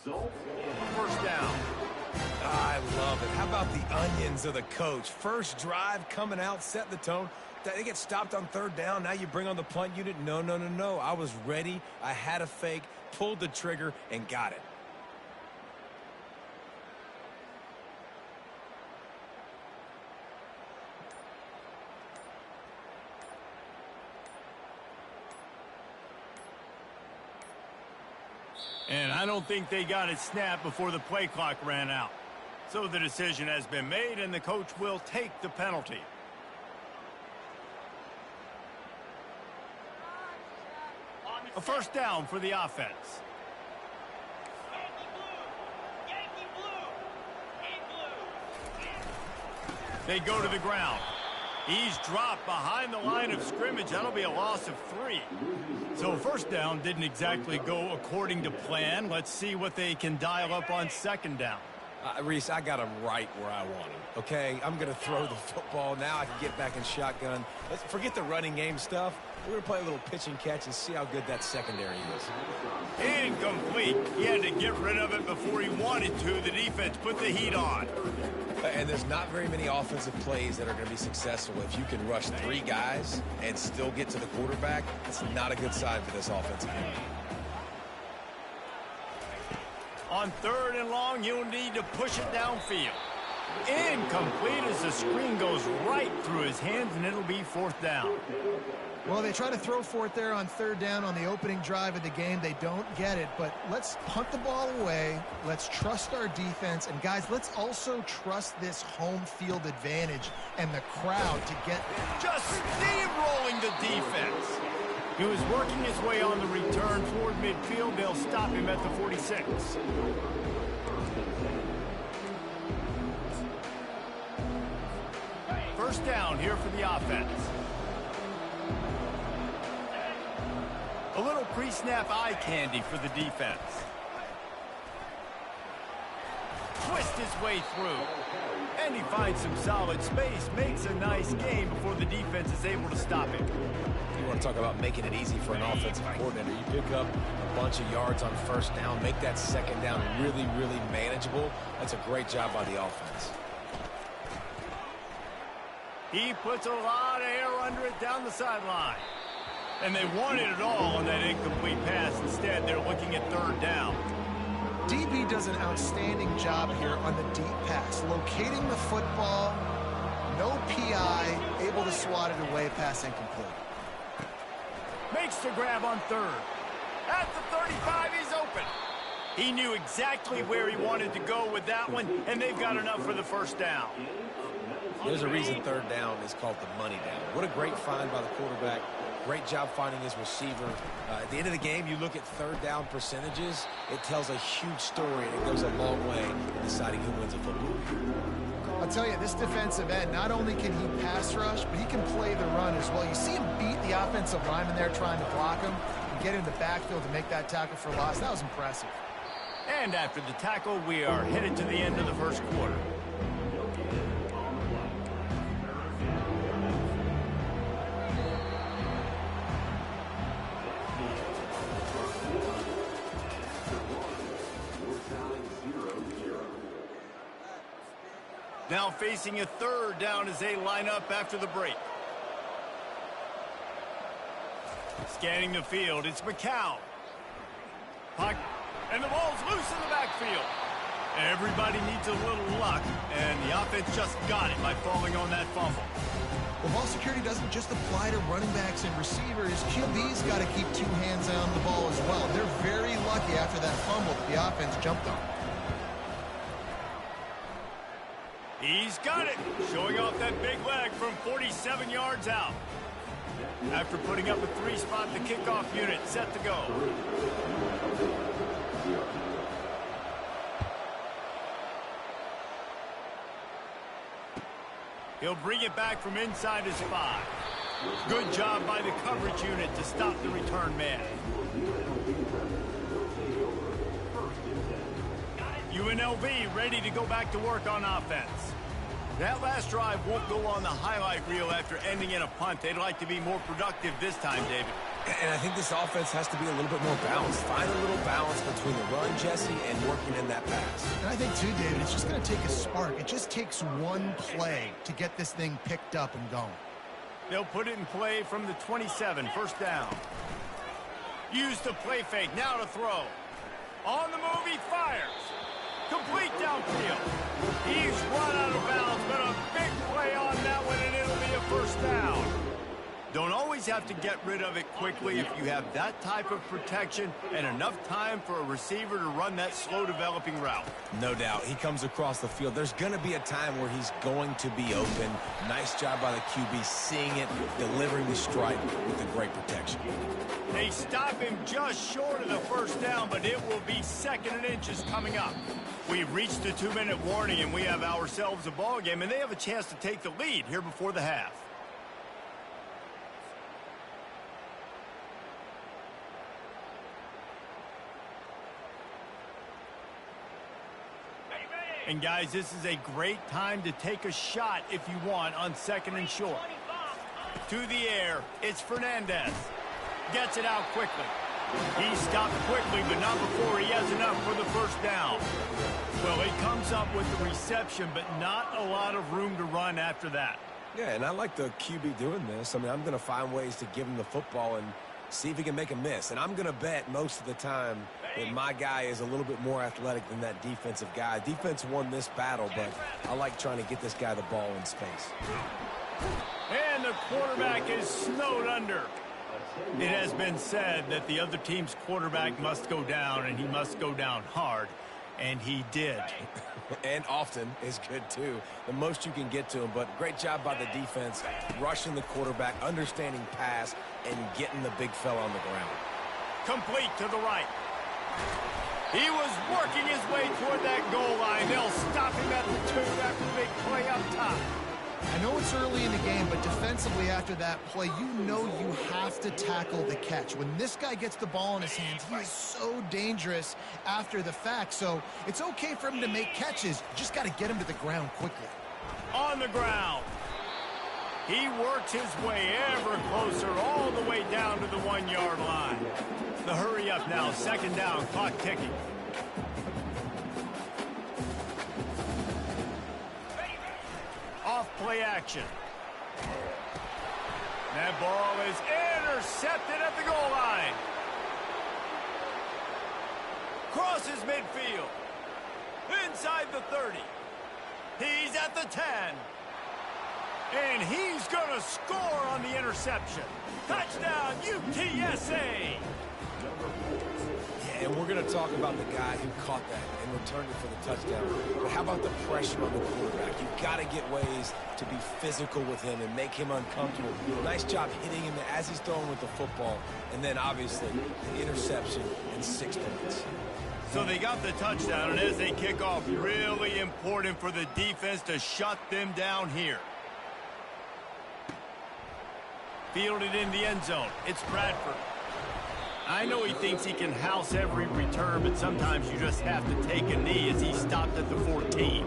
First down. I love it. How about the onions of the coach? First drive, coming out, set the tone. They get stopped on third down. Now you bring on the punt unit. No, no, no, no. I was ready. I had a fake, pulled the trigger, and got it. And I don't think they got it snapped before the play clock ran out. So the decision has been made, and the coach will take the penalty. A first down for the offense. They go to the ground. He's dropped behind the line of scrimmage. That'll be a loss of 3. So first down didn't exactly go according to plan. Let's see what they can dial up on second down. Reese, I got him right where I want him, okay? I'm going to throw the football. Now I can get back in shotgun. Let's forget the running game stuff. We're going to play a little pitch and catch and see how good that secondary is. Incomplete. He had to get rid of it before he wanted to. The defense put the heat on. And there's not very many offensive plays that are going to be successful. If you can rush 3 guys and still get to the quarterback, it's not a good sign for this offensive game. On third and long, you'll need to push it downfield. Incomplete as the screen goes right through his hands, and it'll be fourth down. Well, they try to throw for it there on third down on the opening drive of the game. They don't get it, but let's punt the ball away. Let's trust our defense. And, guys, let's also trust this home field advantage and the crowd to get just steamrolling the defense. He was working his way on the return toward midfield. They'll stop him at the 46. First down here for the offense. A little pre-snap eye candy for the defense. Twist his way through. And he finds some solid space, makes a nice game before the defense is able to stop him. You want to talk about making it easy for an offensive coordinator. You pick up a bunch of yards on first down, make that second down really, really manageable. That's a great job by the offense. He puts a lot of air under it down the sideline. And they wanted it all on that incomplete pass. Instead, they're looking at third down. DB does an outstanding job here on the deep pass, locating the football, no PI, able to swat it away, pass incomplete. Makes the grab on third. At the 35, he's open. He knew exactly where he wanted to go with that one, and they've got enough for the first down. There's a reason third down is called the money down. What a great find by the quarterback. Great job finding his receiver. At the end of the game, you look at third down percentages. It tells a huge story, and it goes a long way in deciding who wins a football game. I'll tell you, this defensive end, not only can he pass rush, but he can play the run as well. You see him beat the offensive lineman there trying to block him and get in the backfield to make that tackle for loss. That was impressive. And after the tackle, we are headed to the end of the first quarter. Now facing a third down as they line up after the break. Scanning the field, it's McCown. And the ball's loose in the backfield. Everybody needs a little luck, and the offense just got it by falling on that fumble. Well, ball security doesn't just apply to running backs and receivers. QB's got to keep 2 hands on the ball as well. They're very lucky after that fumble that the offense jumped on. He's got it, showing off that big leg from 47 yards out. After putting up a 3-spot, the kickoff unit set to go. He'll bring it back from inside his 5. Good job by the coverage unit to stop the return man. UNLV ready to go back to work on offense. That last drive won't go on the highlight reel after ending in a punt. They'd like to be more productive this time, David. And I think this offense has to be a little bit more balanced. Find a little balance between the run, Jesse, and working in that pass. And I think, too, David, it's just going to take a spark. It just takes one play to get this thing picked up and going. They'll put it in play from the 27, first down. Use the play fake, now to throw. On the move, he fires. Complete downfield. He's run out of bounds, but a big play on that one, and it'll be a first down. Don't always have to get rid of it quickly if you have that type of protection and enough time for a receiver to run that slow-developing route. No doubt. He comes across the field. There's going to be a time where he's going to be open. Nice job by the QB seeing it, delivering the strike with the great protection. They stop him just short of the first down, but it will be 2nd and inches coming up. We've reached the 2-minute warning, and we have ourselves a ball game, and they have a chance to take the lead here before the half. And guys, this is a great time to take a shot if you want on 2nd and short. To the air, it's Fernandez. Gets it out quickly. He stopped quickly, but not before he has enough for the first down. Well, he comes up with the reception, but not a lot of room to run after that. Yeah, and I like the QB doing this. I mean, I'm going to find ways to give him the football and see if he can make a miss. And I'm going to bet most of the time that my guy is a little bit more athletic than that defensive guy. Defense won this battle, but I like trying to get this guy the ball in space. And the quarterback is snowed under. It has been said that the other team's quarterback must go down, and he must go down hard. And he did. And often is good, too. The most you can get to him, but great job by the defense, rushing the quarterback, understanding pass, and getting the big fella on the ground. Complete to the right. He was working his way toward that goal line. They'll stop him at the 2 after the big play up top. I know it's early in the game, but defensively after that play, you know you have to tackle the catch. When this guy gets the ball in his hands, he is so dangerous after the fact. So it's okay for him to make catches. You just got to get him to the ground quickly. On the ground. He works his way ever closer all the way down to the 1-yard line. The hurry up now, 2nd down, clock ticking. Off play action. That ball is intercepted at the goal line. Crosses midfield. Inside the 30. He's at the 10. And he's going to score on the interception. Touchdown, UTSA. Yeah, and we're going to talk about the guy who caught that and returned it for the touchdown. But how about the pressure on the quarterback? You've got to get ways to be physical with him and make him uncomfortable. Nice job hitting him as he's throwing with the football. And then, obviously, the interception and 6 points. So they got the touchdown, and as they kick off, really important for the defense to shut them down here. Fielded in the end zone. It's Bradford. I know he thinks he can house every return, but sometimes you just have to take a knee as he stopped at the 14.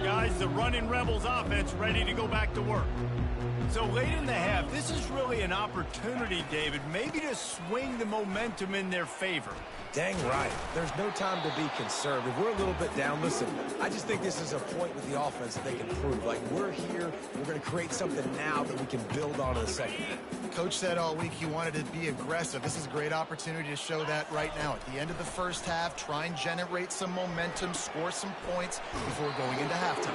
Guys, the running Rebels offense ready to go back to work. So late in the half, this is really an opportunity, David, maybe to swing the momentum in their favor. Dang right. There's no time to be conservative. We're a little bit down. Listen, I just think this is a point with the offense that they can prove. Like, we're here. We're going to create something now that we can build on in the second half. Coach said all week he wanted to be aggressive. This is a great opportunity to show that right now. At the end of the first half, try and generate some momentum, score some points before going into halftime.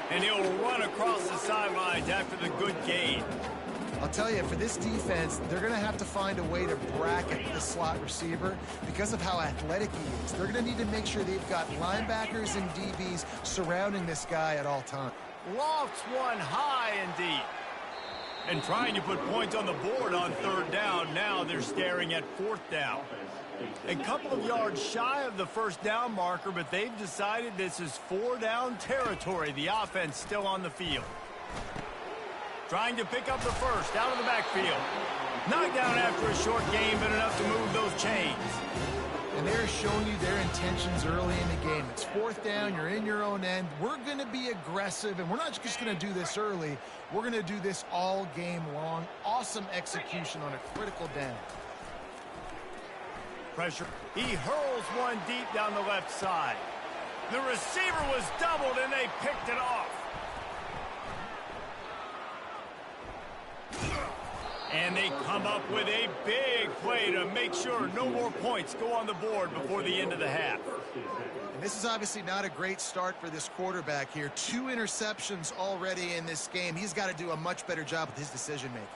And he'll run across the sidelines after the good gain. I'll tell you, for this defense, they're going to have to find a way to bracket the slot receiver because of how athletic he is. They're going to need to make sure they've got linebackers and DBs surrounding this guy at all times. Lofts one high and deep. And trying to put points on the board on 3rd down. Now they're staring at 4th down. A couple of yards shy of the first down marker, but they've decided this is 4-down territory. The offense still on the field. Trying to pick up the first out of the backfield. Knocked down after a short gain, but enough to move those chains. and they're showing you their intentions early in the game. It's fourth down, you're in your own end. We're going to be aggressive, and we're not just going to do this early. We're going to do this all game long. Awesome execution on a critical down. Pressure. He hurls one deep down the left side. The receiver was doubled, and they picked it off. And they come up with a big play to make sure no more points go on the board before the end of the half. And this is obviously not a great start for this quarterback here. 2 interceptions already in this game. He's got to do a much better job with his decision-making.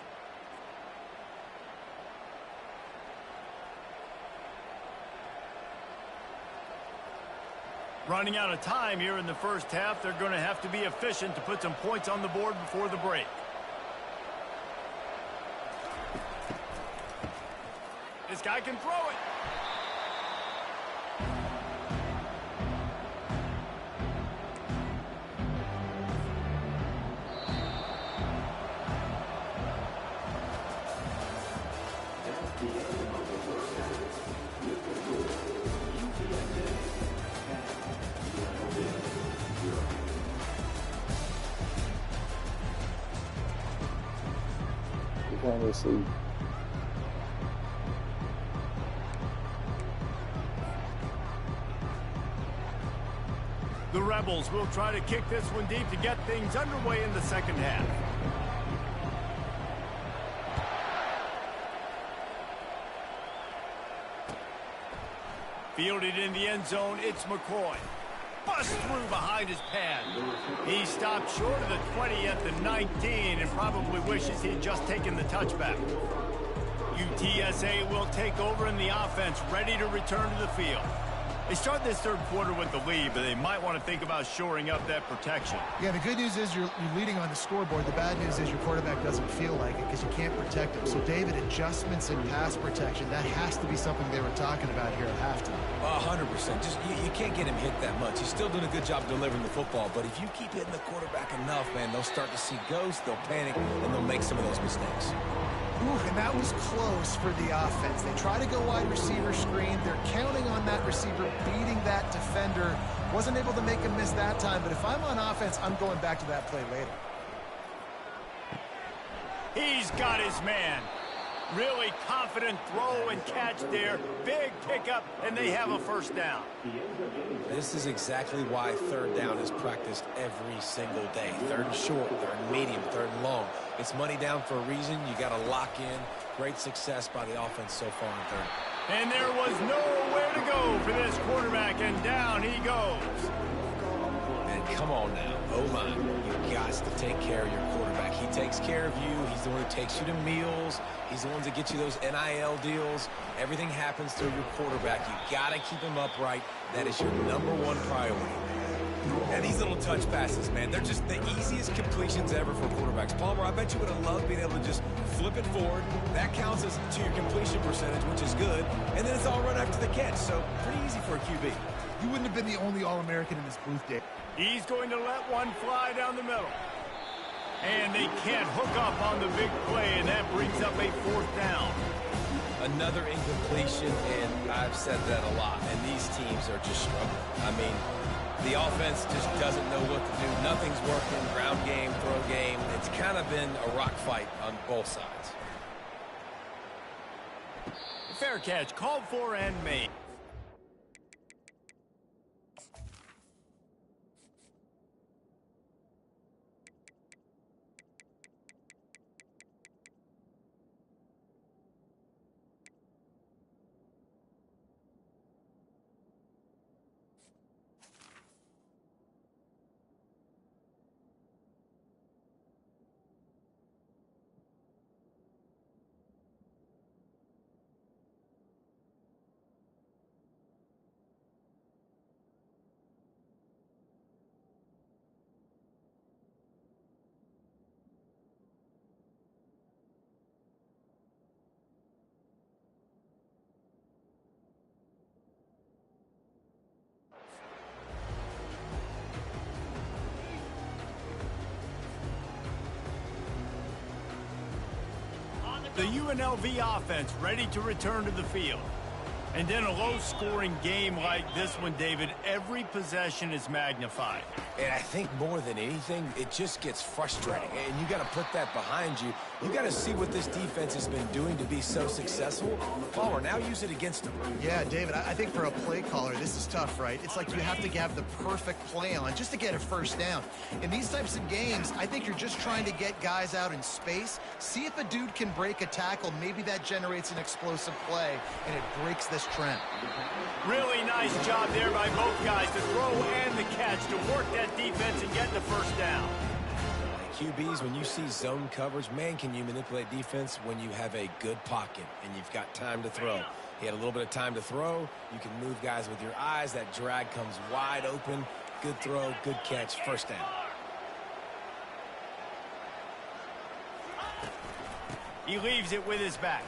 Running out of time here in the first half, they're going to have to be efficient to put some points on the board before the break. This guy can throw it. Honestly. The Rebels will try to kick this one deep to get things underway in the second half. Fielded in the end zone, it's McCoy. Bust through behind his pad. He stopped short of the 20 at the 19 and probably wishes he'd just taken the touchback. UTSA will take over in the offense, ready to return to the field. They start this third quarter with the lead, but they might want to think about shoring up that protection. Yeah, the good news is you're leading on the scoreboard. The bad news is your quarterback doesn't feel like it because you can't protect him. So, David, adjustments in pass protection, that has to be something they were talking about here at halftime. 100%. Just you can't get him hit that much. He's still doing a good job delivering the football, but if you keep hitting the quarterback enough, man, they'll start to see ghosts, they'll panic, and they'll make some of those mistakes. Ooh, and that was close for the offense. They try to go wide receiver screen. They're counting on that receiver beating that defender. Wasn't able to make him miss that time, but if I'm on offense, I'm going back to that play later. He's got his man. Really confident throw and catch there. Big pickup, and they have a first down. This is exactly why third down is practiced every single day. Third and short, third and medium, third and long. It's money down for a reason. You got to lock in. Great success by the offense so far in third. And there was nowhere to go for this quarterback, and down he goes. And come on now. Oh, my. You got to take care of your quarterback. He takes care of you. He's the one who takes you to meals. He's the one that gets you those NIL deals. Everything happens through your quarterback. You got to keep him upright. That is your #1 priority. And these little touch passes, man, they're just the easiest completions ever for quarterbacks. Palmer, I bet you would have loved being able to just flip it forward. That counts as to your completion percentage, which is good. And then it's all run after the catch, so pretty easy for a QB. You wouldn't have been the only All-American in this booth, Dave. He's going to let one fly down the middle. And they can't hook up on the big play, and that brings up a fourth down. Another incompletion, and I've said that a lot, and these teams are just struggling. I mean, the offense just doesn't know what to do. Nothing's working. Ground game, throw game. It's kind of been a rock fight on both sides. Fair catch, called for and made. The UNLV offense ready to return to the field. And in a low-scoring game like this one, David, every possession is magnified. And I think more than anything, it just gets frustrating. And you got to put that behind you. You got to see what this defense has been doing to be so successful. Palmer, now use it against them. Yeah, David, I think for a play caller, this is tough, right? It's like you have to have the perfect play on just to get a first down. In these types of games, I think you're just trying to get guys out in space, see if a dude can break a tackle. Maybe that generates an explosive play, and it breaks this trend. Really nice job there by both guys to throw and the catch to work that defense and get the first down. QBs, when you see zone coverage, man, can you manipulate defense when you have a good pocket and you've got time to throw. He had a little bit of time to throw. You can move guys with your eyes. That drag comes wide open. Good throw, good catch, first down. He leaves it with his back.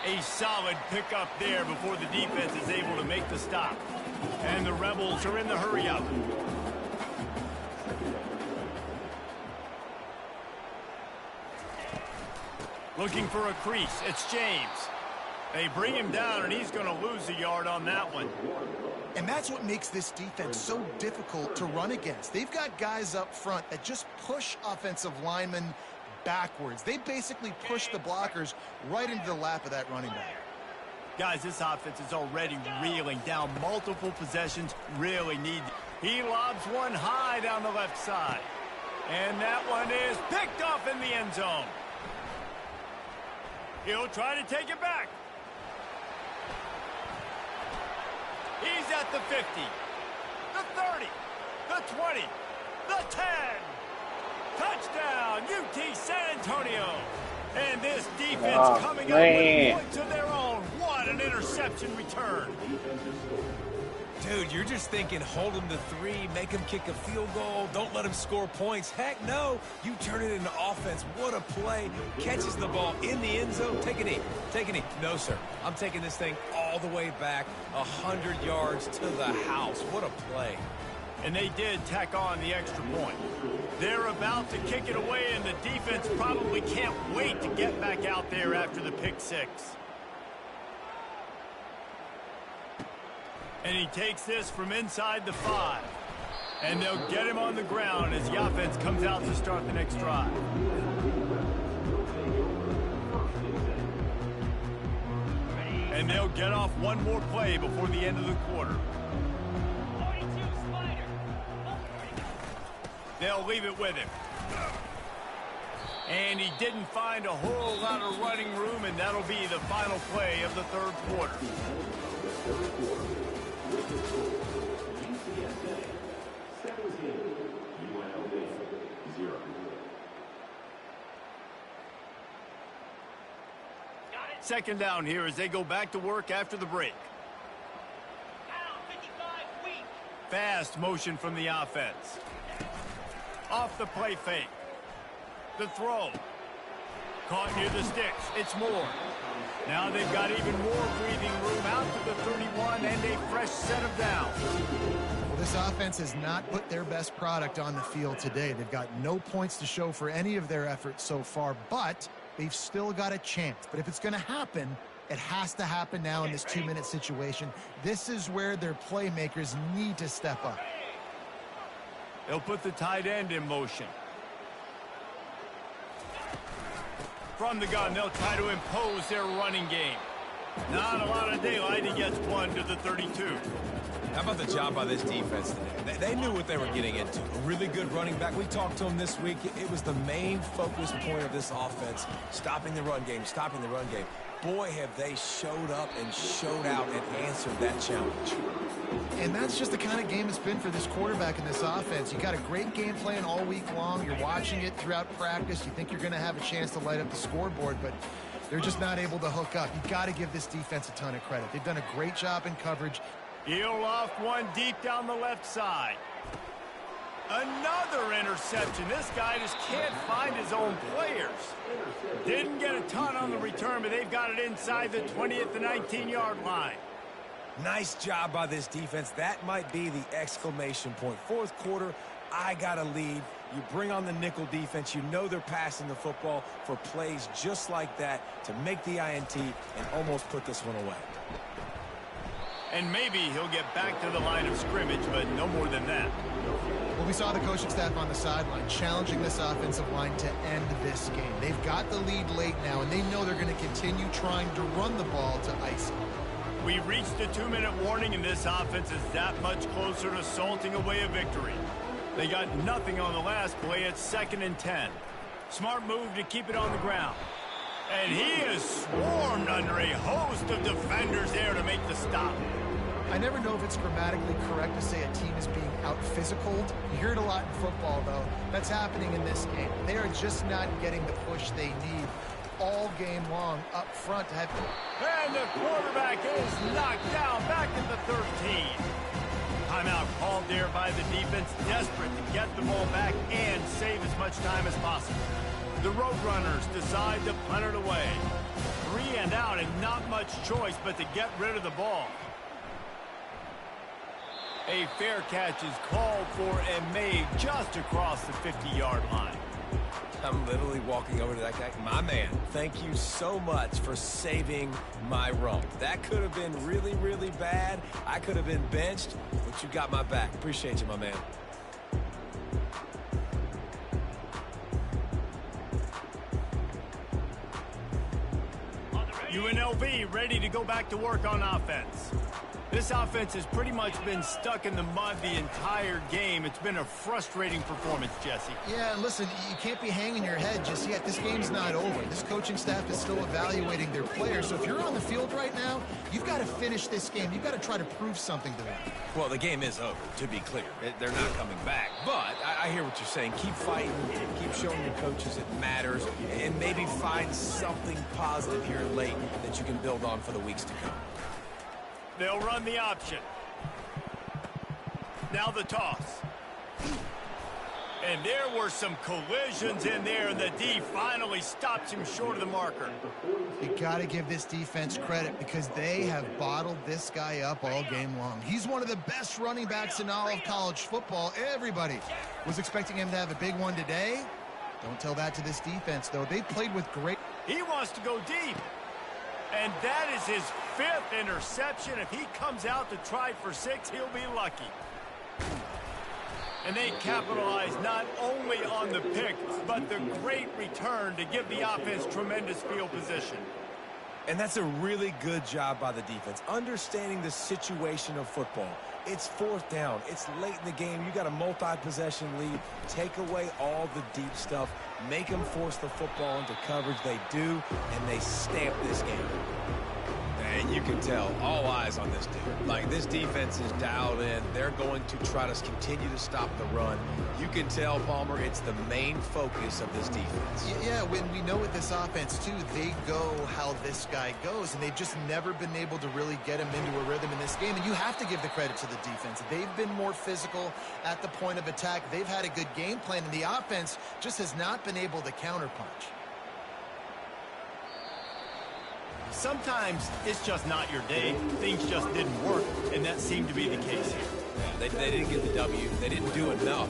A solid pickup there before the defense is able to make the stop. And the Rebels are in the hurry-up. Looking for a crease. It's James. They bring him down, and he's going to lose a yard on that one. And that's what makes this defense so difficult to run against. They've got guys up front that just push offensive linemen backwards. They basically push the blockers right into the lap of that running back. Guys, this offense is already reeling down multiple possessions. Really need. He lobs one high down the left side. And that one is picked off in the end zone. He'll try to take it back. He's at the 50, the 30, the 20, the 10. Touchdown, UT San Antonio. And this defense coming up with points of their own. What an interception return. Dude, you're just thinking hold him to 3, make him kick a field goal, don't let him score points. Heck no, you turn it into offense. What a play. Catches the ball in the end zone. Take a knee. Take a knee. No, sir. I'm taking this thing all the way back 100 yards to the house. What a play. And they did tack on the extra point. They're about to kick it away, and the defense probably can't wait to get back out there after the pick 6. And he takes this from inside the 5. And they'll get him on the ground as the offense comes out to start the next drive. And they'll get off one more play before the end of the quarter. They'll leave it with him. And he didn't find a whole lot of running room, and that'll be the final play of the third quarter. Second down here as they go back to work after the break. Fast motion from the offense. Off the play fake. The throw. Caught near the sticks. It's Moore. Now they've got even more breathing room out to the 31 and a fresh set of downs. Well, this offense has not put their best product on the field today. They've got no points to show for any of their efforts so far, but they've still got a chance. But if it's going to happen, it has to happen now in this 2-minute situation. This is where their playmakers need to step up. They'll put the tight end in motion. From the gun, they'll try to impose their running game. Not a lot of daylight. He gets one to the 32. How about the job by this defense today? They knew what they were getting into. A really good running back. We talked to him this week. It was the main focus point of this offense. Stopping the run game, stopping the run game. Boy, have they showed up and showed out and answered that challenge. And that's just the kind of game it's been for this quarterback in this offense. You got a great game plan all week long. You're watching it throughout practice. You think you're going to have a chance to light up the scoreboard, but they're just not able to hook up. You've got to give this defense a ton of credit. They've done a great job in coverage. He'll off one deep down the left side. Another interception. This guy just can't find his own players. Didn't get a ton on the return, but they've got it inside the 20th to 19-yard line. Nice job by this defense. That might be the exclamation point. Fourth quarter, I got to lead. You bring on the nickel defense. You know they're passing the football for plays just like that to make the INT and almost put this one away. And maybe he'll get back to the line of scrimmage, but no more than that. Well, we saw the coaching staff on the sideline challenging this offensive line to end this game. They've got the lead late now, and they know they're going to continue trying to run the ball to ice it. We reached a 2-minute warning, and this offense is that much closer to salting away a victory. They got nothing on the last play. It's 2nd and 10. Smart move to keep it on the ground. And he is swarmed under a host of defenders there to make the stop. I never know if it's grammatically correct to say a team is being out-physicaled. You hear it a lot in football, though. That's happening in this game. They are just not getting the push they need all game long up front to have. And the quarterback is knocked down back at the 13. Timeout called there by the defense, desperate to get the ball back and save as much time as possible. The Roadrunners decide to punt it away. 3 and out and not much choice but to get rid of the ball. A fair catch is called for and made just across the 50-yard line. I'm literally walking over to that guy. My man, thank you so much for saving my rump. That could have been really, really bad. I could have been benched, but you got my back. Appreciate you, my man. UNLV ready to go back to work on offense. This offense has pretty much been stuck in the mud the entire game. It's been a frustrating performance, Jesse. Yeah, listen, you can't be hanging your head just yet. This game's not over. This coaching staff is still evaluating their players. So if you're on the field right now, you've got to finish this game. You've got to try to prove something to them. Well, the game is over, to be clear. They're not coming back. But I hear what you're saying. Keep fighting. Keep showing your coaches it matters. And maybe find something positive here late that you can build on for the weeks to come. They'll run the option. Now the toss. And there were some collisions in there, and the D finally stops him short of the marker. You got to give this defense credit because they have bottled this guy up all game long. He's one of the best running backs in all of college football. Everybody was expecting him to have a big one today. Don't tell that to this defense, though. They played with great... He wants to go deep. And that is his 5th interception. If he comes out to try for 6, he'll be lucky. And they capitalize not only on the pick, but the great return to give the offense tremendous field position. And that's a really good job by the defense, understanding the situation of football. It's 4th down. It's late in the game. You got a multi-possession lead. Take away all the deep stuff. Make them force the football into coverage. They do, and they stamp this game. And you can tell, all eyes on this dude. Like, this defense is dialed in. They're going to try to continue to stop the run. You can tell, Palmer, it's the main focus of this defense. Yeah, when we know with this offense, too, they go how this guy goes, and they've just never been able to really get him into a rhythm in this game. And you have to give the credit to the defense. They've been more physical at the point of attack. They've had a good game plan, and the offense just has not been able to counterpunch. Sometimes it's just not your day. Things just didn't work, and that seemed to be the case here. They didn't get the W. They didn't do enough.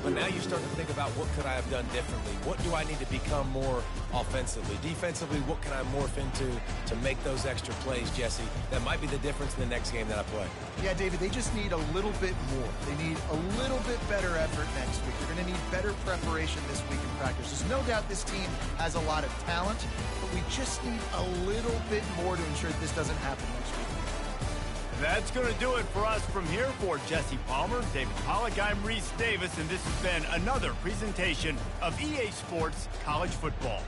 But now you start to think about what could I have done differently? What do I need to become more offensively? Defensively, what can I morph into to make those extra plays, Jesse? That might be the difference in the next game that I play. Yeah, David, they just need a little bit more. They need a little bit better effort next week. They're going to need better preparation this week in practice. There's no doubt this team has a lot of talent, but we just need a little bit more to ensure that this doesn't happen next week. That's going to do it for us from here. For Jesse Palmer, David Pollack, I'm Reese Davis, and this has been another presentation of EA Sports College Football.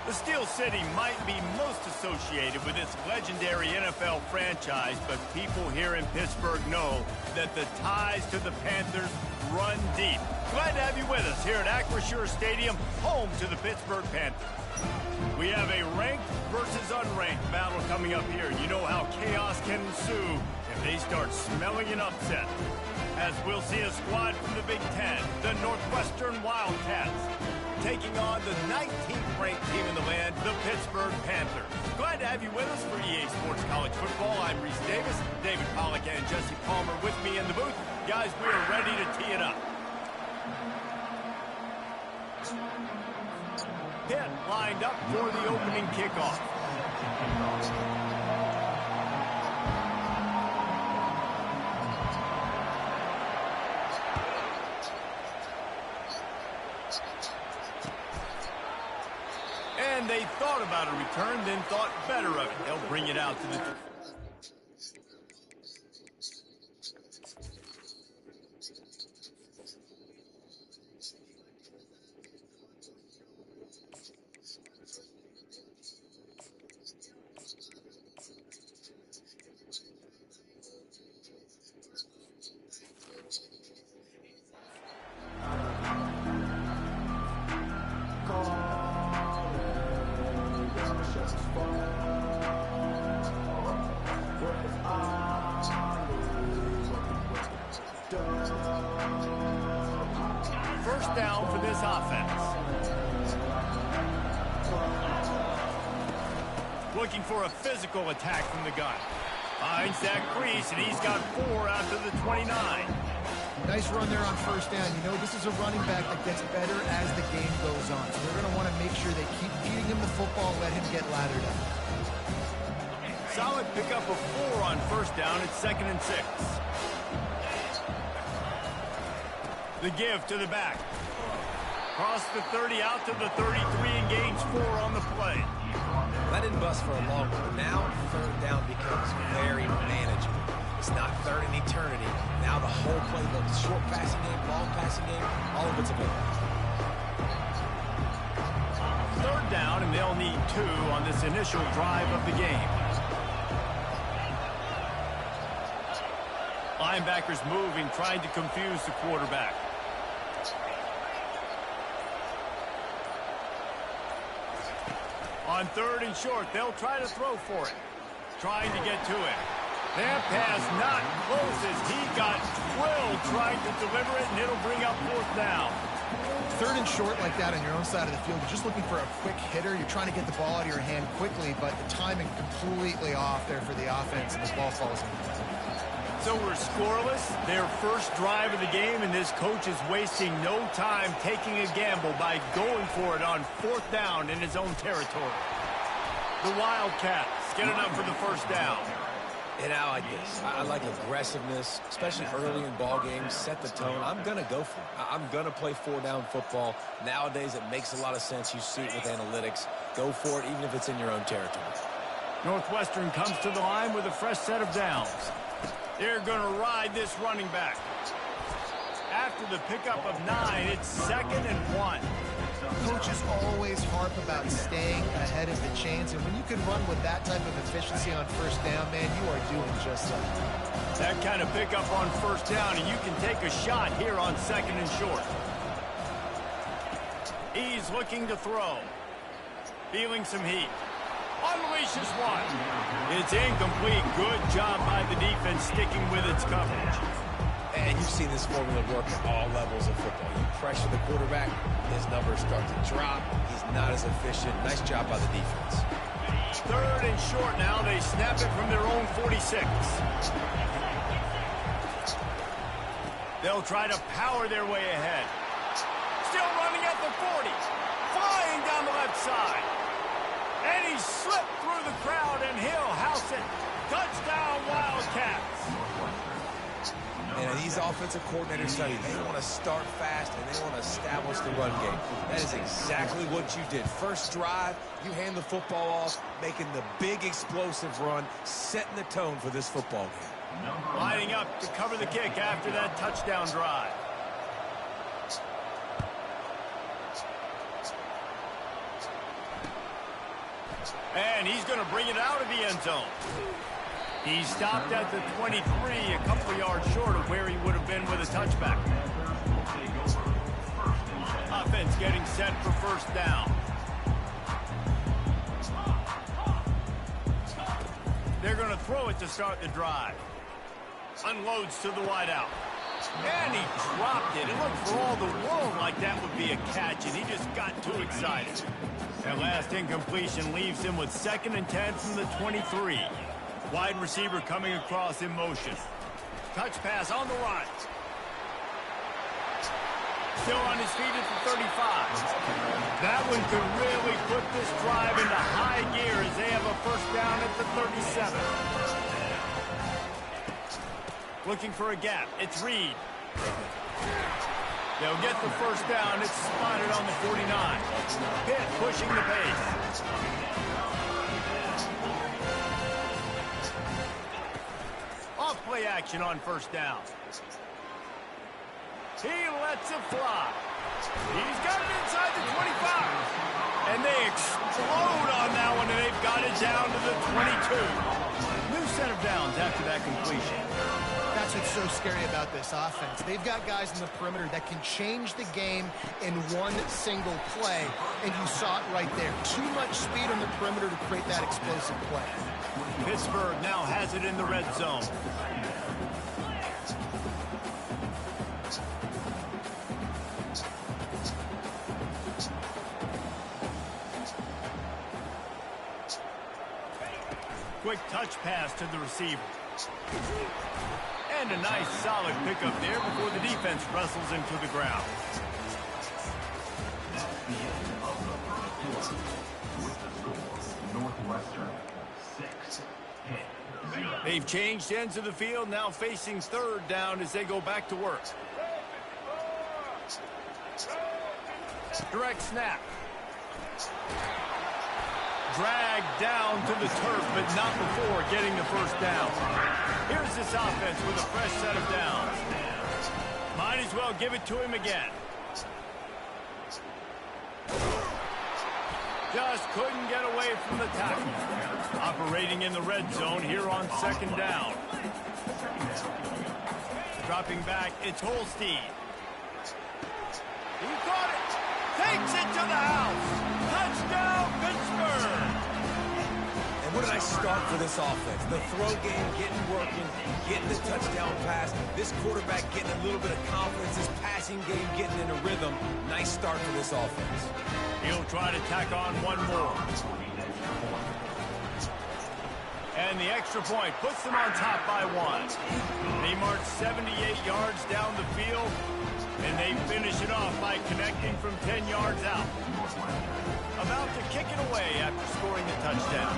The Steel City might be most associated with its legendary NFL franchise, but people here in Pittsburgh know that the ties to the Panthers run deep. Glad to have you with us here at Acrisure Stadium, home to the Pittsburgh Panthers. We have a ranked versus unranked battle coming up here. You know how chaos can ensue if they start smelling an upset. As we'll see a squad from the Big Ten, the Northwestern Wildcats, taking on the 19th ranked team in the land, the Pittsburgh Panthers. Glad to have you with us for EA Sports College Football. I'm Reese Davis, David Pollack and Jesse Palmer with me in the booth. Guys, we are ready to tee it up. Pitt lined up for the opening kickoff. And they thought about a return, then thought better of it. They'll bring it out to the... First down for this offense. Looking for a physical attack from the gun. Finds that crease, and he's got 4 out to the 29. Nice run there on first down. You know, this is a running back that gets better as the game goes on. So they're going to want to make sure they keep feeding him the football, let him get lathered up. Solid pickup of 4 on first down. It's 2nd and 6. The give to the back. Cross the 30 out to the 33 and gains 4 on the play. That didn't bust for a long one. Now, third down becomes very manageable. It's not third in eternity. Now the whole playbook, short passing game, long passing game, all of it's available. Third down, and they'll need 2 on this initial drive of the game. Linebackers moving, trying to confuse the quarterback. On 3rd and short, they'll try to throw for it. Trying to get to it. That pass not close as he got drilled trying to deliver it, and it'll bring up 4th down. 3rd and short like that on your own side of the field. You're just looking for a quick hitter. You're trying to get the ball out of your hand quickly, but the timing completely off there for the offense, and the ball falls in. So we're scoreless. Their first drive of the game, and this coach is wasting no time taking a gamble by going for it on 4th down in his own territory. The Wildcats get it up for the first down. And I like this. I like aggressiveness, especially early in ball games. Set the tone. I'm going to go for it. I'm going to play 4-down football. Nowadays, it makes a lot of sense. You see it with analytics. Go for it, even if it's in your own territory. Northwestern comes to the line with a fresh set of downs. They're going to ride this running back. After the pickup of 9, it's 2nd and 1. Coaches always harp about staying ahead of the chains, and when you can run with that type of efficiency on first down, man, you are doing just that. That kind of pickup on first down, and you can take a shot here on 2nd and short. He's looking to throw. Feeling some heat. Unleashes one. It's incomplete. Good job by the defense sticking with its coverage. And you've seen this formula work at all levels of football. You pressure the quarterback, his numbers start to drop. He's not as efficient. Nice job by the defense. 3rd and short now. They snap it from their own 46. They'll try to power their way ahead. Still running at the 40. Flying down the left side. And he slipped through the crowd, and he'll house it. Touchdown, Wildcats. And these offensive coordinators study, they want to start fast and they want to establish the run game. That is exactly what you did. First drive, you hand the football off, making the big explosive run, setting the tone for this football game. Lining up to cover the kick after that touchdown drive. And he's going to bring it out of the end zone. He stopped at the 23, a couple of yards short of where he would have been with a touchback. Offense getting set for first down. They're going to throw it to start the drive. Unloads to the wideout. And he dropped it. It looked for all the world like that would be a catch, and he just got too excited. That last incompletion leaves him with 2nd and 10 from the 23. Wide receiver coming across in motion. Touch pass on the right. Still on his feet at the 35. That one could really put this drive into high gear as they have a first down at the 37. Looking for a gap. It's Reed. They'll get the first down. It's spotted on the 49. Pitt pushing the pace. Off play action on first down. He lets it fly. He's got it inside the 25. And they explode on that one, and they've got it down to the 22. New set of downs after that completion. That's what's so scary about this offense. They've got guys in the perimeter that can change the game in one single play, and you saw it right there. Too much speed on the perimeter to create that explosive play. Pittsburgh now has it in the red zone. Quick touch pass to the receiver. And a nice solid pickup there before the defense wrestles him to the ground. They've changed ends of the field, now facing third down as they go back to work. Direct snap. Dragged down to the turf, but not before getting the first down. Here's this offense with a fresh set of downs. Might as well give it to him again. Just couldn't get away from the tackle. Operating in the red zone here on 2nd down. Dropping back, it's Holstein. He caught it. Takes it to the house. Touchdown, Pittsburgh. And what a nice start for this offense. The throw game getting working, getting the touchdown pass. This quarterback getting a little bit of confidence. This passing game getting into rhythm. Nice start for this offense. He'll try to tack on one more. And the extra point puts them on top by 1. They march 78 yards down the field, and they finish it off by connecting from 10 yards out. About to kick it away after scoring the touchdown.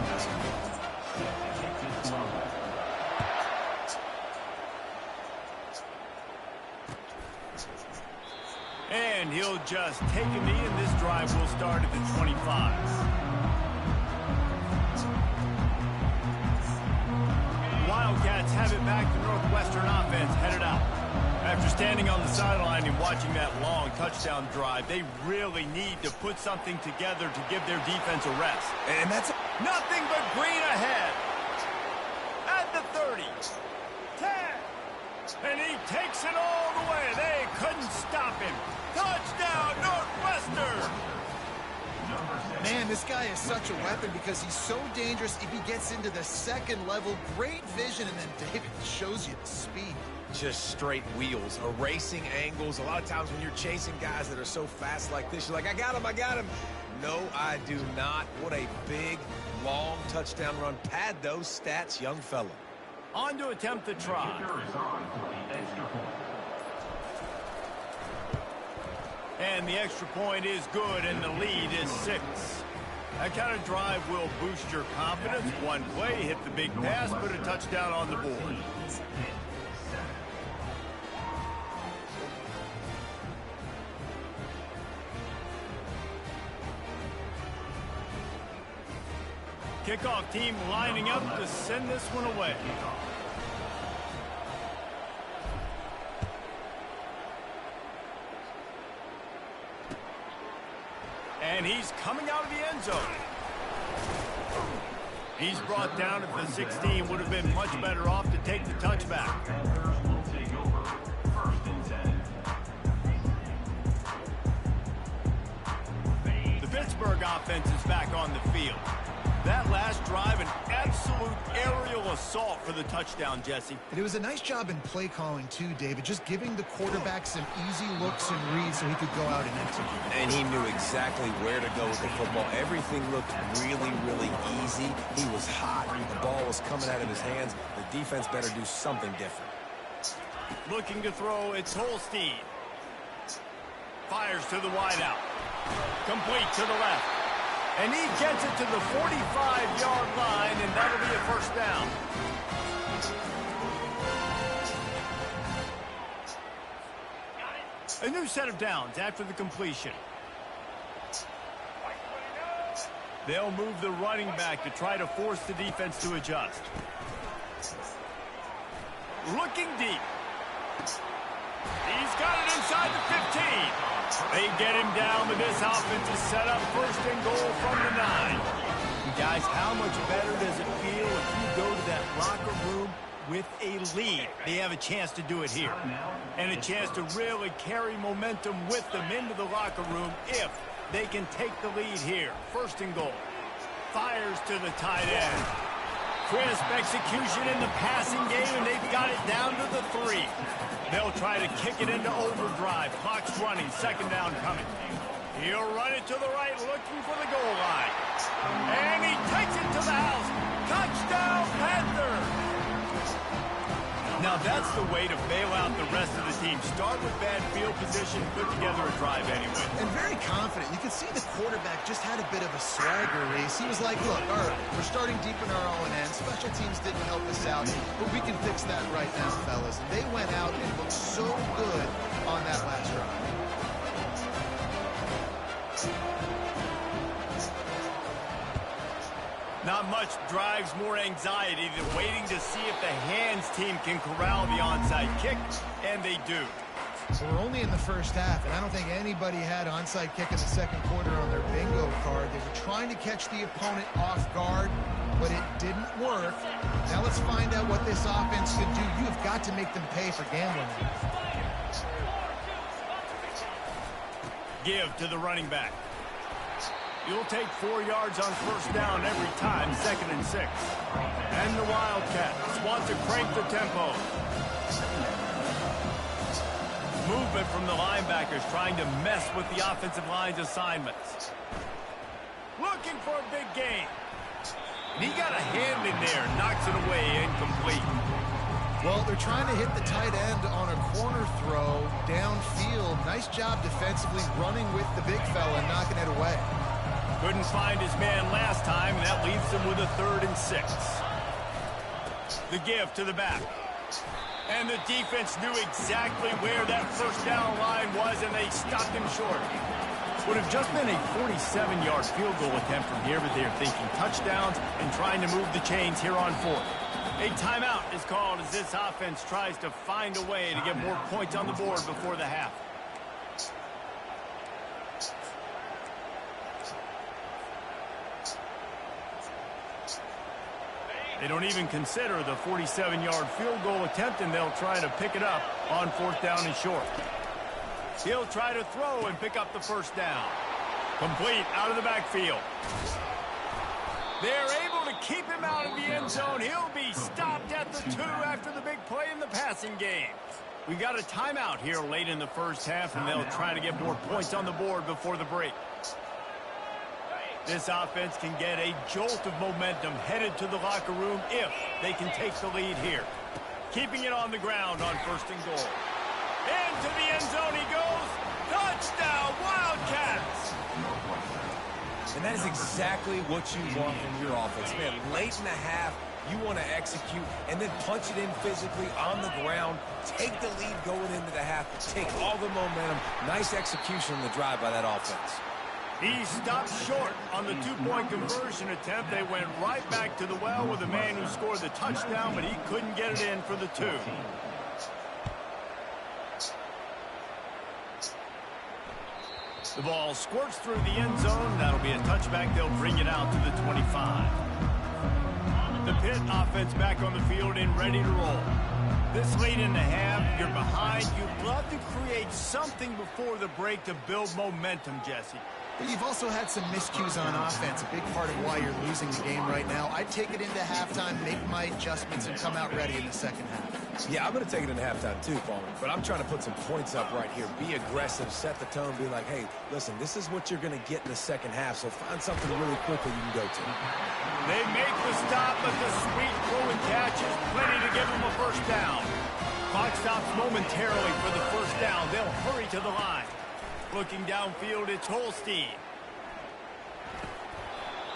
And he'll just take a knee, and this drive will start at the 25. Wildcats have it back. The Northwestern offense headed out. After standing on the sideline and watching that long touchdown drive, they really need to put something together to give their defense a rest. And that's nothing but green ahead. At the 30. 10. And he takes it all the way. They couldn't stop him. Touchdown, Northwestern. Man, this guy is such a weapon because he's so dangerous if he gets into the second level. Great vision, and then David shows you the speed. Just straight wheels, erasing angles. A lot of times when you're chasing guys that are so fast like this, you're like, I got him. No, I do not. What a big, long touchdown run. Pad those stats, young fella. On to attempt the try. And the extra point is good, and the lead is 6. That kind of drive will boost your confidence. One play, hit the big pass, put a touchdown on the board. Kickoff team lining up to send this one away. And he's coming out of the end zone. He's brought down at the 16. Would have been much better off to take the touchback. The Pittsburgh offense is back on the field. That last drive, an absolute aerial assault for the touchdown, Jesse. And it was a nice job in play calling, too, David, just giving the quarterback some easy looks and reads so he could go out and execute. And he knew exactly where to go with the football. Everything looked really, really easy. He was hot. The ball was coming out of his hands. The defense better do something different. Looking to throw, it's Holstein. Fires to the wideout. Complete to the left. And he gets it to the 45-yard line, and that'll be a first down. A new set of downs after the completion. They'll move the running back to try to force the defense to adjust. Looking deep. He's got it inside the 15. They get him down, but this offense is set up first and goal from the 9. And guys, how much better does it feel if you go to that locker room with a lead? They have a chance to do it here. And a chance to really carry momentum with them into the locker room if they can take the lead here. First and goal. Fires to the tight end. Crisp execution in the passing game, and they've got it down to the 3. They'll try to kick it into overdrive. Clock's running. Second down coming. He'll run it to the right, looking for the goal line. And he takes it to the house. Touchdown, Panther! Now that's the way to bail out the rest of the team. Start with bad field position, put together a drive anyway. And very confident. You could see the quarterback just had a bit of a swagger race. He was like, look, all right, we're starting deep in our own end. Special teams didn't help us out, but we can fix that right now, fellas. And they went out and looked so good on that last drive. Not much drives more anxiety than waiting to see if the hands team can corral the onside kick, and they do. So we're only in the first half, and I don't think anybody had onside kick in the second quarter on their bingo card. They were trying to catch the opponent off guard, but it didn't work. Now let's find out what this offense could do. You have got to make them pay for gambling. Give to the running back. You'll take 4 yards on first down every time, 2nd and 6. And the Wildcats want to crank the tempo. Movement from the linebackers trying to mess with the offensive line's assignments. Looking for a big gain. He got a hand in there, knocks it away, incomplete. Well, they're trying to hit the tight end on a corner throw downfield. Nice job defensively running with the big fella and knocking it away. Couldn't find his man last time, and that leaves him with a 3rd and 6. The give to the back. And the defense knew exactly where that first down line was, and they stopped him short. Would have just been a 47-yard field goal attempt from here, but they're thinking touchdowns and trying to move the chains here on 4th. A timeout is called as this offense tries to find a way to get more points on the board before the half. They don't even consider the 47-yard field goal attempt, and they'll try to pick it up on 4th down and short. He'll try to throw and pick up the first down. Complete out of the backfield. They're able to keep him out of the end zone. He'll be stopped at the 2 after the big play in the passing game. We've got a timeout here late in the first half, and they'll try to get more points on the board before the break. This offense can get a jolt of momentum headed to the locker room if they can take the lead here. Keeping it on the ground on 1st and goal. Into the end zone he goes. Touchdown, Wildcats! And that is exactly what you want from your offense. Man, late in the half, you want to execute and then punch it in physically on the ground. Take the lead going into the half. Take all the momentum. Nice execution on the drive by that offense. He stopped short on the 2-point conversion attempt. They went right back to the well with the man who scored the touchdown, but he couldn't get it in for the 2. The ball squirts through the end zone. That'll be a touchback. They'll bring it out to the 25. The Pitt offense back on the field and ready to roll. This late in the half, you're behind. You'd love to create something before the break to build momentum, Jesse. But you've also had some miscues on offense, a big part of why you're losing the game right now. I'd take it into halftime, make my adjustments, and come out ready in the second half. Yeah, I'm going to take it into halftime too, Paul. But I'm trying to put some points up right here. Be aggressive, set the tone, be like, hey, listen, this is what you're going to get in the second half, so find something really quickly you can go to. They make the stop, but the sweet throwing catch is plenty to give them a first down. Clock stops momentarily for the first down. They'll hurry to the line. Looking downfield, it's Holstein.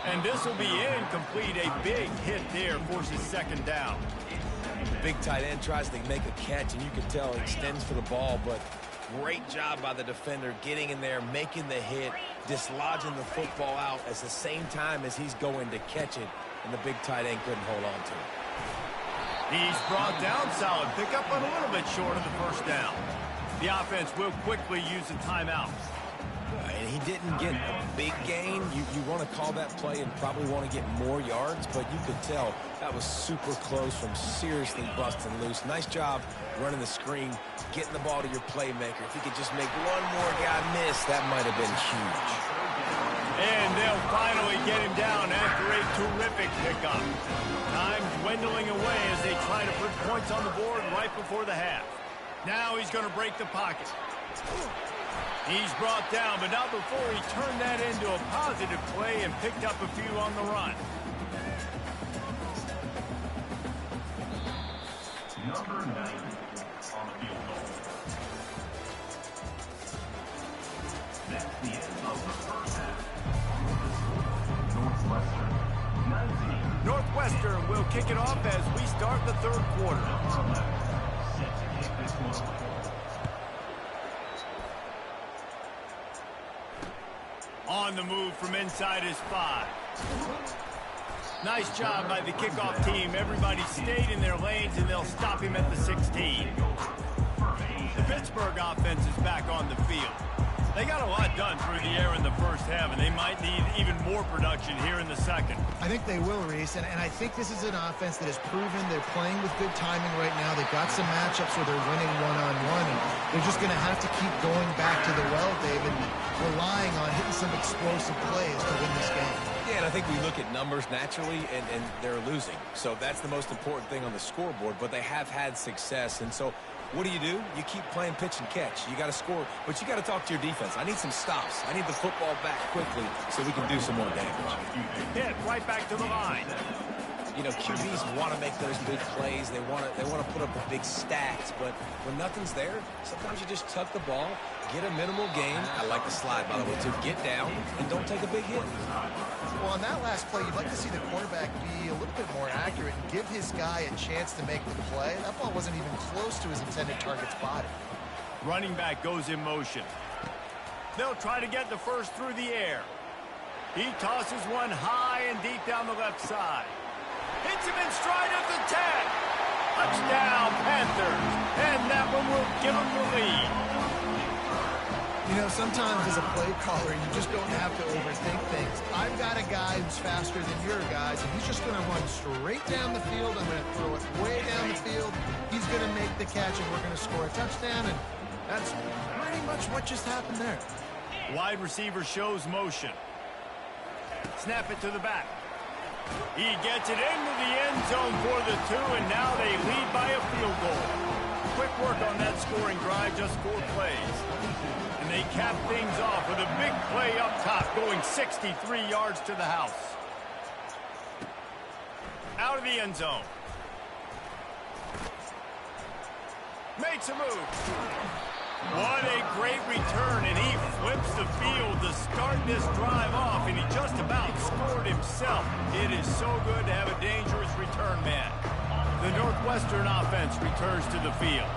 And this will be incomplete. A big hit there forces second down. Big tight end tries to make a catch, and you can tell he extends for the ball, but great job by the defender getting in there, making the hit, dislodging the football out at the same time as he's going to catch it, and the big tight end couldn't hold on to it. He's brought down solid. Pick up a little bit short of the first down. The offense will quickly use a timeout. And he didn't get a big gain. You want to call that play and probably want to get more yards, but you could tell that was super close from seriously busting loose. Nice job running the screen, getting the ball to your playmaker. If he could just make one more guy miss, that might have been huge. And they'll finally get him down after a terrific pickup. Time dwindling away as they try to put points on the board right before the half. Now he's going to break the pocket. He's brought down, but not before he turned that into a positive play and picked up a few on the run. Number 90 on the field goal. That's the end of the first half. Northwestern 19. Northwestern will kick it off as we start the third quarter. Set to kick this one off. On the move from inside is 5. Nice job by the kickoff team. Everybody stayed in their lanes, and they'll stop him at the 16. The Pittsburgh offense is back on the field. They got a lot done through the air in the first half, and they might need even more production here in the second. I think they will, Reese, and I think this is an offense that has proven they're playing with good timing right now. They've got some matchups where they're winning one-on-one, and they're just going to have to keep going back to the well, David, and relying on hitting some explosive plays to win this game. Yeah, and I think we look at numbers naturally, and they're losing. So that's the most important thing on the scoreboard, but they have had success, and so what do? You keep playing pitch and catch. You got to score, but you got to talk to your defense. I need some stops. I need the football back quickly so we can do some more damage. Hit right back to the line. You know, QBs want to make those big plays. They want to put up the big stats, but when nothing's there, sometimes you just tuck the ball, get a minimal gain. I like the slide, by the way, to get down and don't take a big hit. Well, on that last play, you'd like to see the quarterback be a little bit more accurate and give his guy a chance to make the play. That ball wasn't even close to his intended target's body. Running back goes in motion. They'll try to get the first through the air. He tosses one high and deep down the left side. Hits him in stride at the 10. Touchdown, Panthers. And that one will give them the lead. You know, sometimes as a play caller, you just don't have to overthink things. I've got a guy who's faster than your guys, and he's just going to run straight down the field. I'm going to throw it way down the field. He's going to make the catch, and we're going to score a touchdown, and that's pretty much what just happened there. Wide receiver shows motion. Snap it to the back. He gets it into the end zone for the 2, and now they lead by a field goal. Quick work on that scoring drive, just 4 plays. And they cap things off with a big play up top, going 63 yards to the house. Out of the end zone. Makes a move. What a great return, and he flips the field to start this drive off, and he just about scored himself. It is so good to have a dangerous return man. The Northwestern offense returns to the field.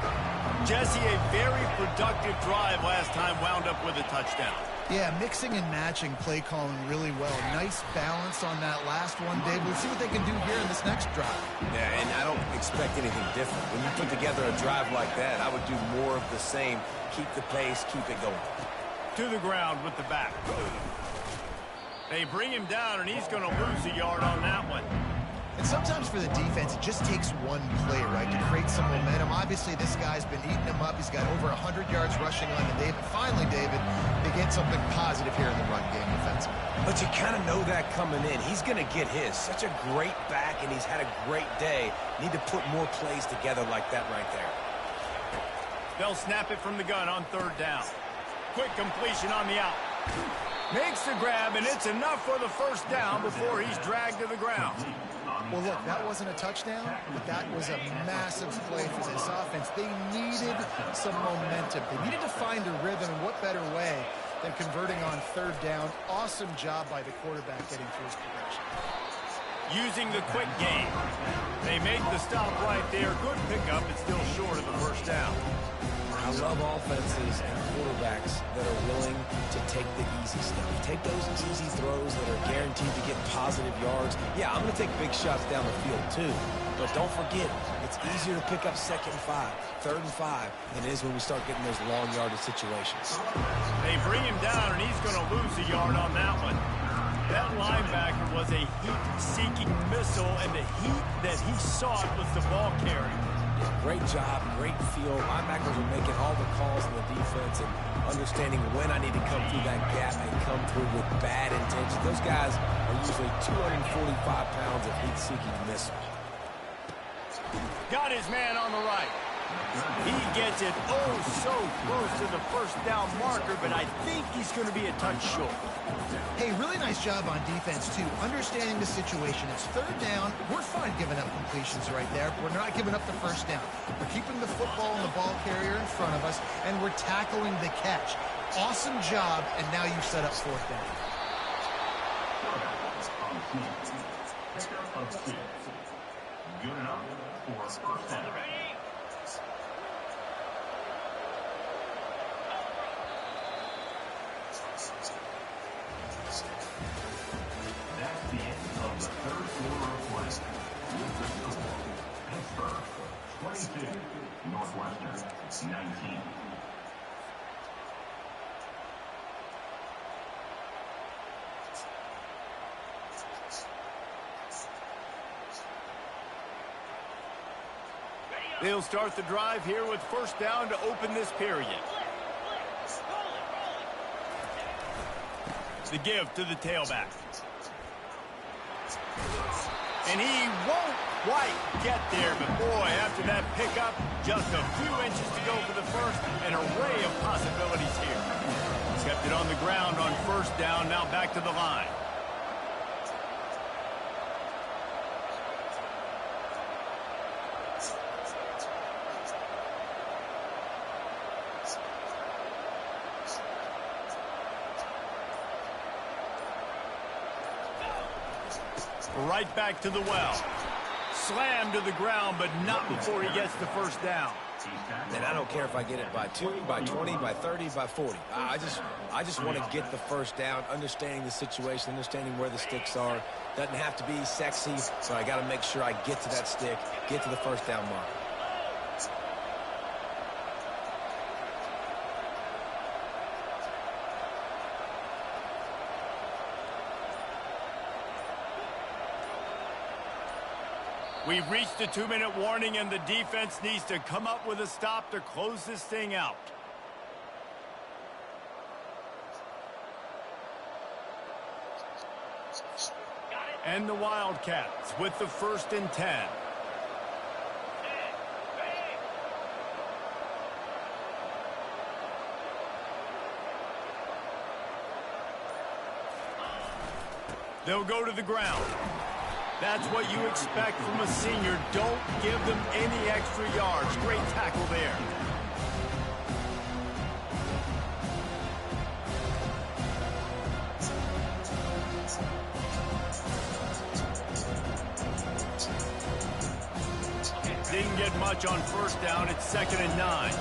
Jesse, a very productive drive last time wound up with a touchdown. Yeah, mixing and matching play calling really well. Nice balance on that last one, Dave. We'll see what they can do here in this next drive. Yeah, and I don't expect anything different. When you put together a drive like that, I would do more of the same. Keep the pace, keep it going. To the ground with the back. They bring him down, and he's going to lose a yard on that one. And sometimes for the defense, it just takes one play, right, to create some momentum. Obviously, this guy's been eating him up. He's got over 100 yards rushing on to David. Finally, David, they get something positive here in the run game defensively. But you kind of know that coming in. He's going to get his. Such a great back, and he's had a great day. Need to put more plays together like that right there. They'll snap it from the gun on third down. Quick completion on the out. Makes the grab, and it's enough for the first down before he's dragged to the ground. Well, look, that wasn't a touchdown, but that was a massive play for this offense. They needed some momentum. They needed to find a rhythm, and what better way than converting on third down. Awesome job by the quarterback getting through his progression. Using the quick game. They make the stop right there. Good pickup, but still short of the first down. I love offenses and quarterbacks that are willing to take the easy stuff. Take those easy throws that are guaranteed to get positive yards. Yeah, I'm going to take big shots down the field too. But don't forget, it's easier to pick up second and 5, third and 5 than it is when we start getting those long yardage situations. They bring him down, and he's going to lose a yard on that one. That linebacker was a heat-seeking missile, and the heat that he sought was the ball carrier. Great job, great feel. Linebackers are making all the calls in the defense and understanding when I need to come through that gap and come through with bad intention. Those guys are usually 245 pounds of heat-seeking missile. Got his man on the right. He gets it oh so close to the first down marker, but I think he's going to be a touch short. Hey, really nice job on defense, too. Understanding the situation. It's third down. We're fine giving up completions right there. We're not giving up the first down. We're keeping the football and the ball carrier in front of us, and we're tackling the catch. Awesome job, and now you've set up fourth down. Pickup of 6. Good enough for first down. That's the end of the third quarter of play. With the score, Pittsburgh 22, Northwestern 19. They'll start the drive here with first down to open this period. The give to the tailback. And he won't quite get there, but boy, after that pickup, just a few inches to go for the first, an array of possibilities here. He's kept it on the ground on first down, now back to the line. Right back to the well. Slammed to the ground, but not before he gets the first down. And I don't care if I get it by 2, by 20, by 30, by 40. I just want to get the first down, understanding the situation, understanding where the sticks are. Doesn't have to be sexy, so I got to make sure I get to that stick, get to the first down mark. We've reached the 2-minute warning, and the defense needs to come up with a stop to close this thing out. And the Wildcats with the 1st and 10. They'll go to the ground. That's what you expect from a senior. Don't give them any extra yards. Great tackle there. Didn't get much on first down. It's 2nd and 9.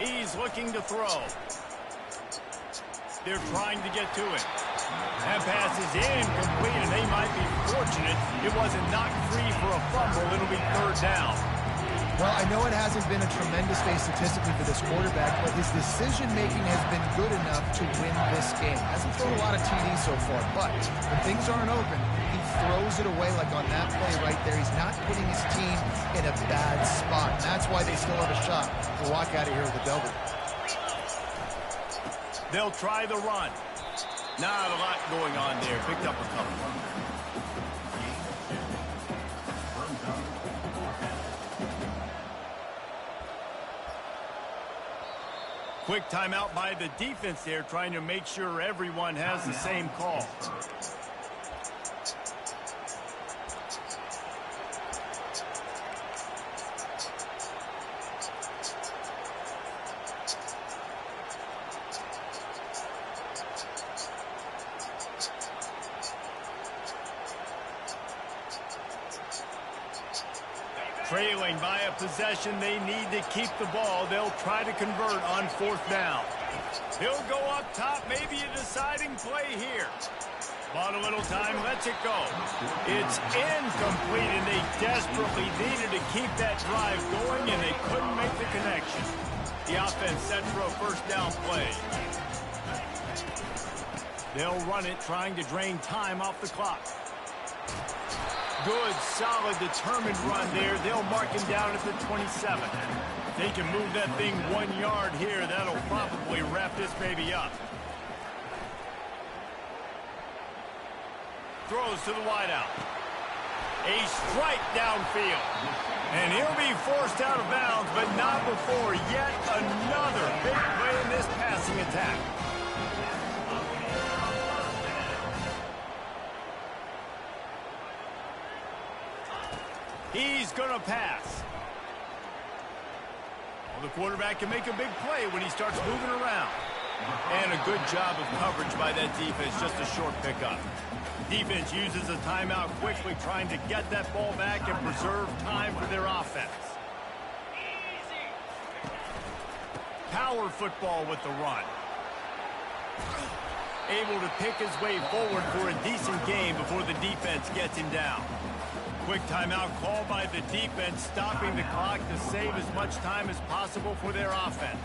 He's looking to throw. They're trying to get to it. That pass is incomplete, and they might be fortunate it wasn't knocked free for a fumble. It'll be 3rd down. Well, I know it hasn't been a tremendous day statistically for this quarterback, but his decision-making has been good enough to win this game. Hasn't thrown a lot of TDs so far, but when things aren't open, he throws it away like on that play right there. He's not putting his team in a bad spot, and that's why they still have a shot to walk out of here with a W. They'll try the run. Not a lot going on there. Picked up a couple. Quick timeout by the defense there, trying to make sure everyone has the same call. Trailing by a possession, they need to keep the ball. They'll try to convert on 4th down. He'll go up top, maybe a deciding play here. Bought a little time, lets it go. It's incomplete, and they desperately needed to keep that drive going, and they couldn't make the connection. The offense set for a 1st down play. They'll run it, trying to drain time off the clock. Good, solid, determined run there. They'll mark him down at the 27. They can move that thing 1 yard here. That'll probably wrap this baby up. Throws to the wideout. A strike downfield. And he'll be forced out of bounds, but not before yet another big play in this passing attack. He's going to pass. Well, the quarterback can make a big play when he starts moving around. And a good job of coverage by that defense, just a short pickup. Defense uses a timeout quickly, trying to get that ball back and preserve time for their offense. Power football with the run. Able to pick his way forward for a decent game before the defense gets him down. Quick timeout call by the defense, stopping the clock to save as much time as possible for their offense.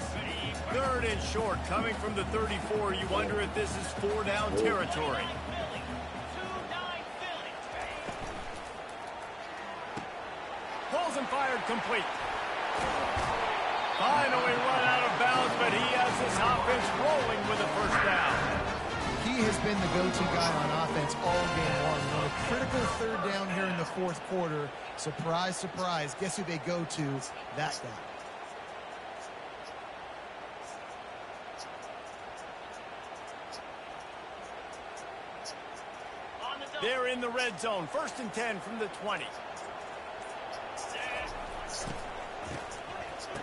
3rd and short, coming from the 34. You wonder if this is 4-down territory. Pulls and fired complete. Finally run out of bounds, but he has this offense rolling with a 1st down. He has been the go-to guy on offense all game long. On a critical 3rd down here in the 4th quarter, surprise, surprise, guess who they go to? That guy. They're in the red zone. 1st and 10 from the 20.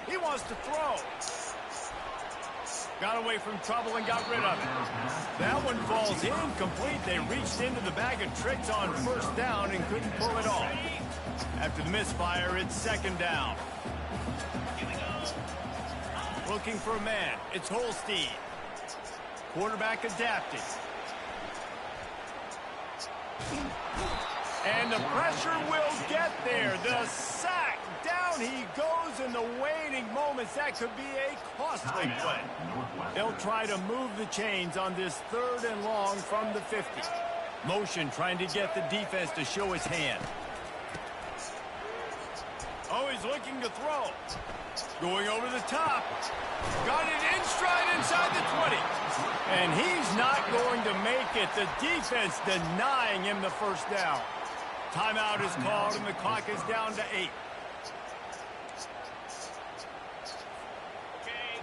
He wants to throw. Got away from trouble and got rid of it. That one falls incomplete. They reached into the bag of tricks on 1st down and couldn't pull it off. After the misfire, it's 2nd down. Looking for a man. It's Holstein. Quarterback adapting. And the pressure will get there. The sack. Down he goes in the waning moments. That could be a costly play. They'll try to move the chains on this 3rd and long from the 50. Motion trying to get the defense to show his hand. Oh, he's looking to throw. Going over the top. Got it in stride inside the 20. And he's not going to make it. The defense denying him the 1st down. Timeout is called and the clock is down to 8.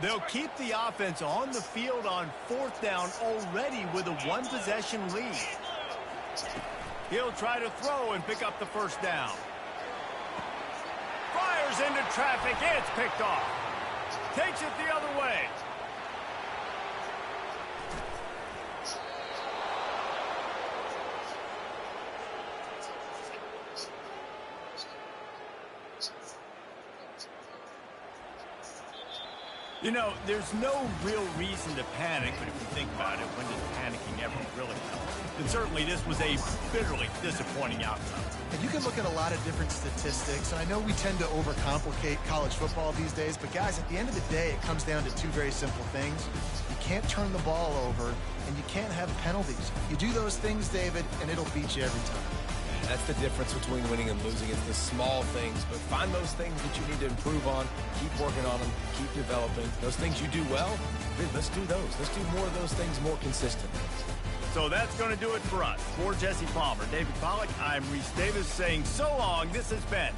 They'll keep the offense on the field on 4th down already with a 1-possession lead. He'll try to throw and pick up the 1st down. Fires into traffic. It's picked off. Takes it the other way. You know, there's no real reason to panic, but if you think about it, when does panicking ever really help? And certainly this was a bitterly disappointing outcome. And you can look at a lot of different statistics, and I know we tend to overcomplicate college football these days, but guys, at the end of the day, it comes down to two very simple things. You can't turn the ball over, and you can't have penalties. You do those things, David, and it'll beat you every time. That's the difference between winning and losing. It's the small things, but find those things that you need to improve on. Keep working on them. Keep developing. Those things you do well, let's do those. Let's do more of those things more consistently. So that's going to do it for us. For Jesse Palmer, David Pollack, I'm Reese Davis saying so long. This has been